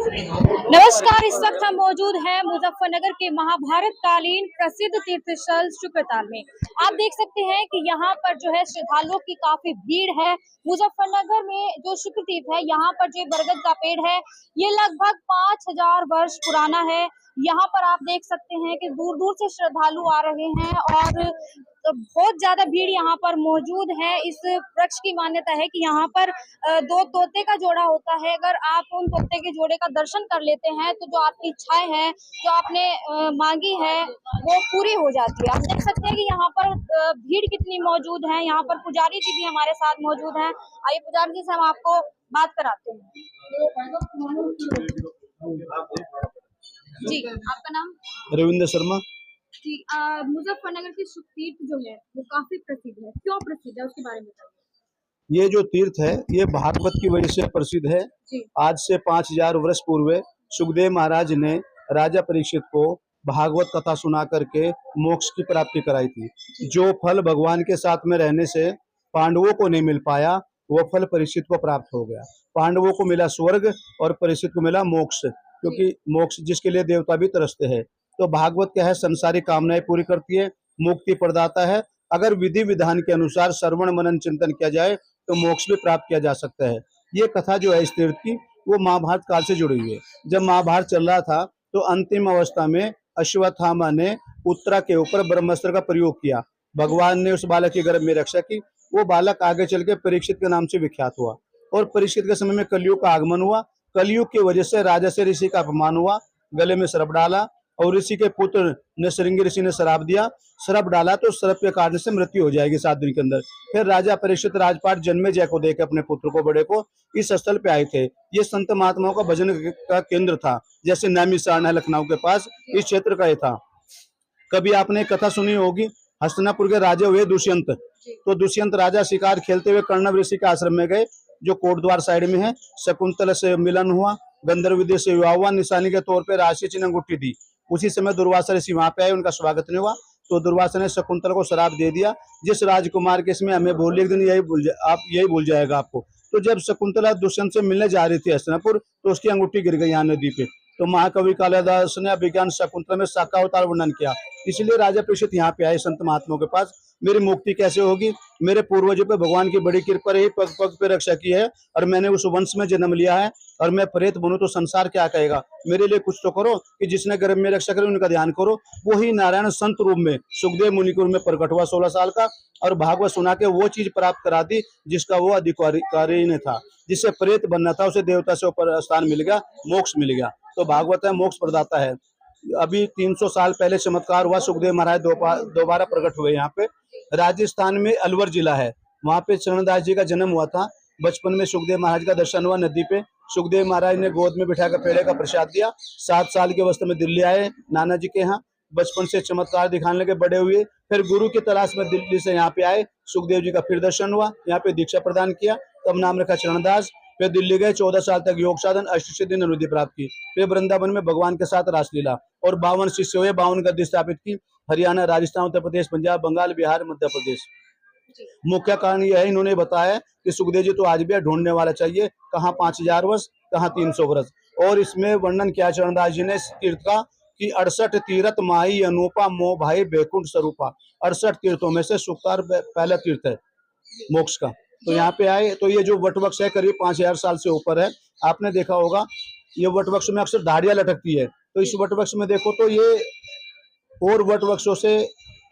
नमस्कार। इस वक्त हम मौजूद हैं मुजफ्फरनगर के महाभारत कालीन प्रसिद्ध तीर्थ स्थल शुक्रताल में। आप देख सकते हैं कि यहाँ पर जो है श्रद्धालुओं की काफी भीड़ है। मुजफ्फरनगर में जो शुक्र तीर्थ है, यहाँ पर जो बरगद का पेड़ है, ये लगभग 5000 वर्ष पुराना है। यहाँ पर आप देख सकते हैं कि दूर दूर से श्रद्धालु आ रहे हैं और बहुत ज्यादा भीड़ यहाँ पर मौजूद है। इस वृक्ष की मान्यता है कि यहाँ पर दो तोते का जोड़ा होता है। अगर आप उन तोते के जोड़े का दर्शन कर लेते हैं तो जो आपकी इच्छाएं हैं, जो आपने मांगी है, वो पूरी हो जाती है। आप देख सकते हैं कि यहाँ पर भीड़ कितनी मौजूद है। यहाँ पर पुजारी जी भी हमारे साथ मौजूद हैं। आइए पुजारी जी से हम आपको बात कराते हैं। जी, आपका नाम? रविंद्र शर्मा। जी, मुजफ्फरनगर के शुक्र तीर्थ जो है वो काफी प्रसिद्ध है। क्यों प्रसिद्ध है, उसके बारे में बताइए। ये जो तीर्थ है ये भागवत की वजह से प्रसिद्ध है। आज से 5000 वर्ष पूर्व सुखदेव महाराज ने राजा परीक्षित को भागवत कथा सुना करके मोक्ष की प्राप्ति कराई थी। जो फल भगवान के साथ में रहने से पांडवों को नहीं मिल पाया, वो फल परीक्षित को प्राप्त हो गया। पांडवों को मिला स्वर्ग और परीक्षित को मिला मोक्ष, क्योंकि मोक्ष जिसके लिए देवता भी तरसते हैं। तो भागवत क्या है, संसारी कामनाएं पूरी करती है, मुक्ति प्रदाता है। अगर विधि विधान के अनुसार श्रवण मनन चिंतन किया जाए तो मोक्ष भी प्राप्त किया जा सकता है। ये कथा जो है इस तीर्थ की, वो महाभारत काल से जुड़ी हुई है। जब महाभारत चल रहा था तो अंतिम अवस्था में अश्वत्थामा ने उत्तरा के ऊपर ब्रह्मास्त्र का प्रयोग किया। भगवान ने उस बालक की गर्भ में रक्षा की। वो बालक आगे चल के परीक्षित के नाम से विख्यात हुआ और परीक्षित के समय में कलयुग का आगमन हुआ। कलयुग की वजह से राजा से ऋषि का अपमान हुआ, गले में सर्प डाला और ऋषि के पुत्र ने श्रृंगी ऋषि ने श्राप दिया। श्राप डाला तो श्राप के कारण से मृत्यु हो जाएगी 7 दिन के अंदर। फिर राजा परीक्षित राजपाट जन्मेजय को देकर अपने पुत्र को बड़े को इस स्थल पे आए थे। ये संत महात्माओं का भजन का केंद्र था। जैसे नैमिषारण है लखनऊ के पास, इस क्षेत्र का ये था। कभी आपने कथा सुनी होगी, हस्तिनापुर के राजा हुए दुष्यंत। तो दुष्यंत राजा शिकार खेलते हुए कर्णव ऋषि के आश्रम में गए, जो कोटद्वार साइड में है। शकुंतला से मिलन हुआ, गंधर्व विद्या से विवाह हुआ, निशानी के तौर पर राशि चिन्ह अंगूठी दी। उसी समय दुर्वासा ऋषि वहां पे आए, उनका स्वागत नहीं हुआ तो दुर्वासा ने शकुंतला को श्राप दे दिया, जिस राजकुमार के इसमें हमें भूल, एक दिन आप यही भूल जाएगा आपको। तो जब शकुंतला दुष्यंत से मिलने जा रही थी हस्तिनापुर, तो उसकी अंगूठी गिर गई यहाँ नदी पे। तो महाकवि कालिदास ने विज्ञान शकुंतला में शाखावतार वर्णन किया। इसलिए राजा परीक्षित यहाँ पे आए संत महात्माओं के पास, मेरी मुक्ति कैसे होगी? मेरे पूर्वजों पे भगवान की बड़ी कृपा रही, पग पग पे रक्षा की है और मैंने उस वंश में जन्म लिया है और मैं प्रेत बनूं तो संसार क्या कहेगा? मेरे लिए कुछ तो करो कि जिसने गर्भ में रक्षा करी उनका ध्यान करो। वही नारायण संत रूप में सुखदेव मुनि के रूप में प्रकट हुआ 16 साल का, और भागवत सुना के वो चीज प्राप्त करा दी जिसका वो अधिकारी ने था। जिससे प्रेत बनना था उसे देवता से ऊपर स्थान मिल गया, मोक्ष मिल गया। तो भागवत है मोक्ष प्रदाता है। अभी 300 साल पहले चमत्कार हुआ, सुखदेव महाराज दोबारा प्रकट हुए यहाँ पे। राजस्थान में अलवर जिला है, वहाँ पे चरणदास जी का जन्म हुआ था। बचपन में सुखदेव महाराज का दर्शन हुआ नदी पे। सुखदेव महाराज ने गोद में बिठाकर पेड़े का प्रसाद दिया। 7 साल के अवस्था में दिल्ली आए नाना जी के यहाँ। बचपन से चमत्कार दिखाने लगे, बड़े हुए। फिर गुरु की तलाश में दिल्ली से यहाँ पे आए। सुखदेव जी का फिर दर्शन हुआ, यहाँ पे दीक्षा प्रदान किया, तब नाम रखा चरणदास। फिर दिल्ली गए, 14 साल तक योग साधन, अष्टसिद्धि निरुद्धि प्राप्त की। फिर वृंदावन में भगवान के साथ रासलीला और 52 शिष्य हुए, 52 गद्दी स्थापित की। हरियाणा, राजस्थान, उत्तर प्रदेश, पंजाब, बंगाल, बिहार, मध्य प्रदेश। मुख्य कारण यह है, इन्होंने बताया कि सुखदेव जी तो आज भी ढूंढने वाला चाहिए, कहाँ 5000 वर्ष, कहाँ 300 वर्ष। और इसमें वर्णन किया चरणदास जी ने तीर्थ का कि 68 तीर्थ माही अनूपा मोह भाई बैकुंठ स्वरूपा। 68 तीर्थों में से सुखतार पहला तीर्थ है मोक्ष का। तो यहाँ पे आए तो ये जो वटवृक्ष है करीब 5000 साल से ऊपर है। आपने देखा होगा ये वटवृक्ष में अक्सर धाड़ियां लटकती है, तो इस वटवृक्ष में देखो तो ये और वटवृक्षों से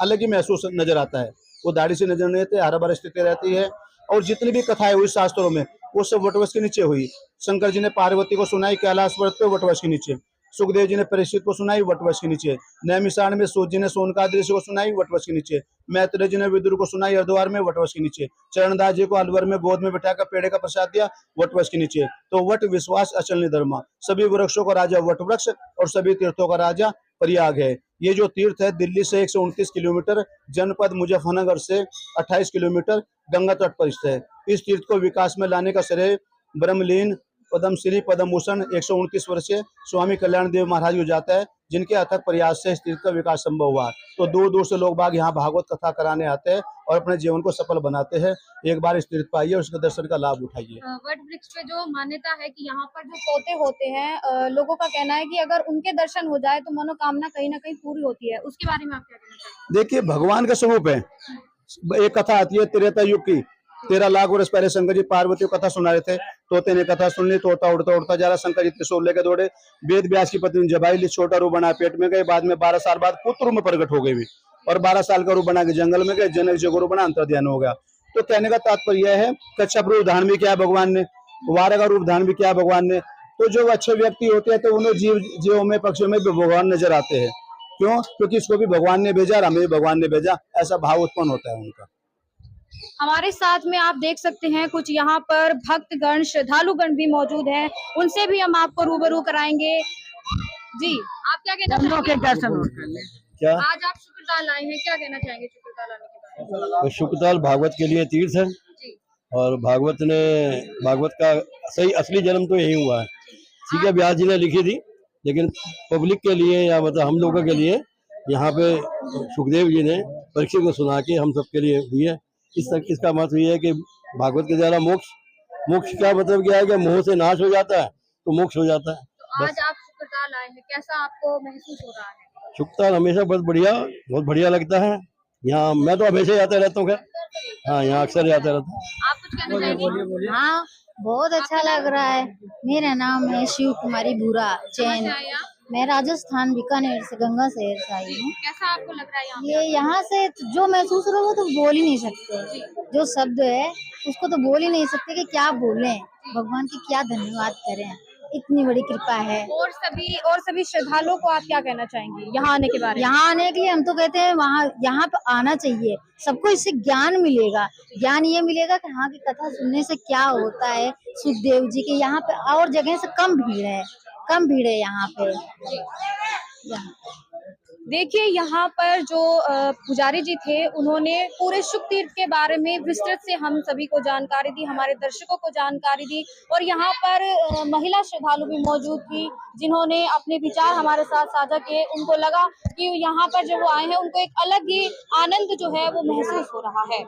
अलग ही महसूस नजर आता है। वो दाढ़ी से नजर नहीं आते, हरा भरा स्थिति रहती है। और जितनी भी कथाएं हुई शास्त्रों में वो सब वटवृक्ष के नीचे हुई। शंकर जी ने पार्वती को सुनाई कैलाश पर्वत पे वटवृक्ष के नीचे। सुखदेव जी ने परीक्षित को सुनाई वटवृक्ष के नीचे। नैमिषारण में सूत जी ने सोनकादि ऋषि को सुनाई वटवृक्ष के नीचे। मैत्रेय जी ने विदुर को सुनाई हरिद्वार में वटवृक्ष के नीचे। चरणदास जी को अलवर में गोद में बिठाकर पेड़े का प्रसाद दिया वटवृक्ष के नीचे। तो वट विश्वास अचल निधर्मा, सभी वृक्षों का राजा वटवृक्ष और सभी तीर्थों का राजा प्रयाग है। ये जो तीर्थ है दिल्ली से 129 किलोमीटर, जनपद मुजफ्फरनगर से 28 किलोमीटर गंगा तट पर स्थित है। इस तीर्थ को विकास में लाने का श्रेय ब्रह्मलीन पद्मश्री पद्म भूषण 129 वर्षीय स्वामी कल्याण देव महाराज को जाता है, जिनके अथक प्रयास से इस तीर्थ का विकास संभव हुआ। तो दूर दूर से लोग बाग यहाँ भागवत कथा कराने आते हैं और अपने जीवन को सफल बनाते हैं। एक बार इस तीर्थ पर आइए, उसके दर्शन का लाभ उठाइए। वट वृक्ष पे जो मान्यता है कि यहाँ पर जो तोते होते हैं, लोगों का कहना है कि अगर उनके दर्शन हो जाए तो मनोकामना कहीं ना कहीं पूरी होती है, उसके बारे में आप क्या कहना चाहेंगे? देखिए, भगवान का स्वरूप है। एक कथा आती है त्रेता युग की। 13 लाख वर्ष पहले शंकर जी पार्वती को कथा सुना रहे थे। तोते ने कथा सुन ली, तोता उड़ता उड़ता जा रहा, शंकर जी त्रिशूल लेके दौड़े, वेद व्यास की पत्नी जबाई ली, छोटा रूप बना पेट में गए, बाद में 12 साल बाद पुत्र में प्रकट हो गई भी, और 12 साल का रूप बना के जंगल में गए, जनक जी को रूप बना अंतर ध्यान हो गया। तो कहने का तात्पर्य यह है, कच्छप रूप धारण भी किया है भगवान ने, वारा का रूप धारण भी किया है भगवान ने। तो जो अच्छे व्यक्ति होते हैं तो उन्हें जीवों में पक्षियों में भी भगवान नजर आते हैं। क्यों? क्योंकि इसको भी भगवान ने भेजा और हमें भी भगवान ने भेजा, ऐसा भाव उत्पन्न होता है उनका। हमारे साथ में आप देख सकते हैं कुछ यहाँ पर भक्तगण श्रद्धालुगण भी मौजूद हैं, उनसे भी हम आपको रूबरू कराएंगे। जी, आप क्या कहना चाहेंगे? क्या आज आप शुक्रताल आए हैं, क्या कहना चाहेंगे शुक्रताल आने के बारे में? तो शुक्रताल भागवत के लिए तीर्थ है, जी, और भागवत का सही असली जन्म तो यही हुआ है। ठीक है, व्यास जी ने लिखी थी, लेकिन पब्लिक के लिए या मतलब हम लोगों के लिए यहाँ पे सुखदेव जी ने परीक्षित को सुना के हम सबके लिए दी है। इसका मतलब ये है कि भागवत के द्वारा मोक्ष का मतलब क्या है कि मोह से नाश हो जाता है तो मोक्ष हो जाता है। तो आज आप शुक्रताल आए हैं, कैसा आपको महसूस हो रहा है? शुक्रताल हमेशा बहुत बढ़िया लगता है। यहाँ मैं तो हमेशा जाता रहता हूँ। हाँ, यहाँ अक्सर जाता रहता हूँ। आप कुछ कहना चाहेंगे? हाँ, बहुत अच्छा लग रहा है। मेरा नाम है शिव कुमारी भूरा चैन। मैं राजस्थान बीकानेर से, गंगा शहर से आई हूँ। कैसा आपको लग रहा है यहाँ? ये यहाँ से जो महसूस हो रहा है वो तो बोल ही नहीं सकते। जो शब्द है उसको तो बोल ही नहीं सकते कि क्या बोलें, भगवान की क्या धन्यवाद करें, इतनी बड़ी कृपा है। और सभी श्रद्धालुओं को आप क्या कहना चाहेंगे यहाँ आने के बारे में? यहाँ आने के लिए हम तो कहते हैं वहाँ यहाँ पे आना चाहिए। सबको इससे ज्ञान मिलेगा। ज्ञान ये मिलेगा कि हाँ की कथा सुनने से क्या होता है। सुखदेव जी के यहाँ पे और जगह से कम भीड़ है यहाँ पे। देखिए, यहाँ पर जो पुजारी जी थे, उन्होंने पूरे शुक तीर्थ के बारे में विस्तृत से हम सभी को जानकारी दी, हमारे दर्शकों को जानकारी दी। और यहाँ पर महिला श्रद्धालु भी मौजूद थी, जिन्होंने अपने विचार हमारे साथ साझा किए। उनको लगा कि यहाँ पर जो वो आए हैं, उनको एक अलग ही आनंद जो है वो महसूस हो रहा है।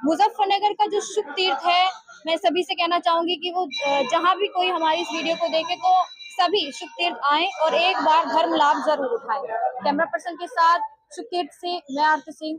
मुजफ्फरनगर का जो शुक तीर्थ है, मैं सभी से कहना चाहूंगी कि वो जहाँ भी कोई हमारी इस वीडियो को देखे तो सभी शुक तीर्थ आए और एक बार धर्म लाभ जरूर उठाएं। कैमरा पर्सन के साथ शुक तीर्थ से मैं आरती सिंह।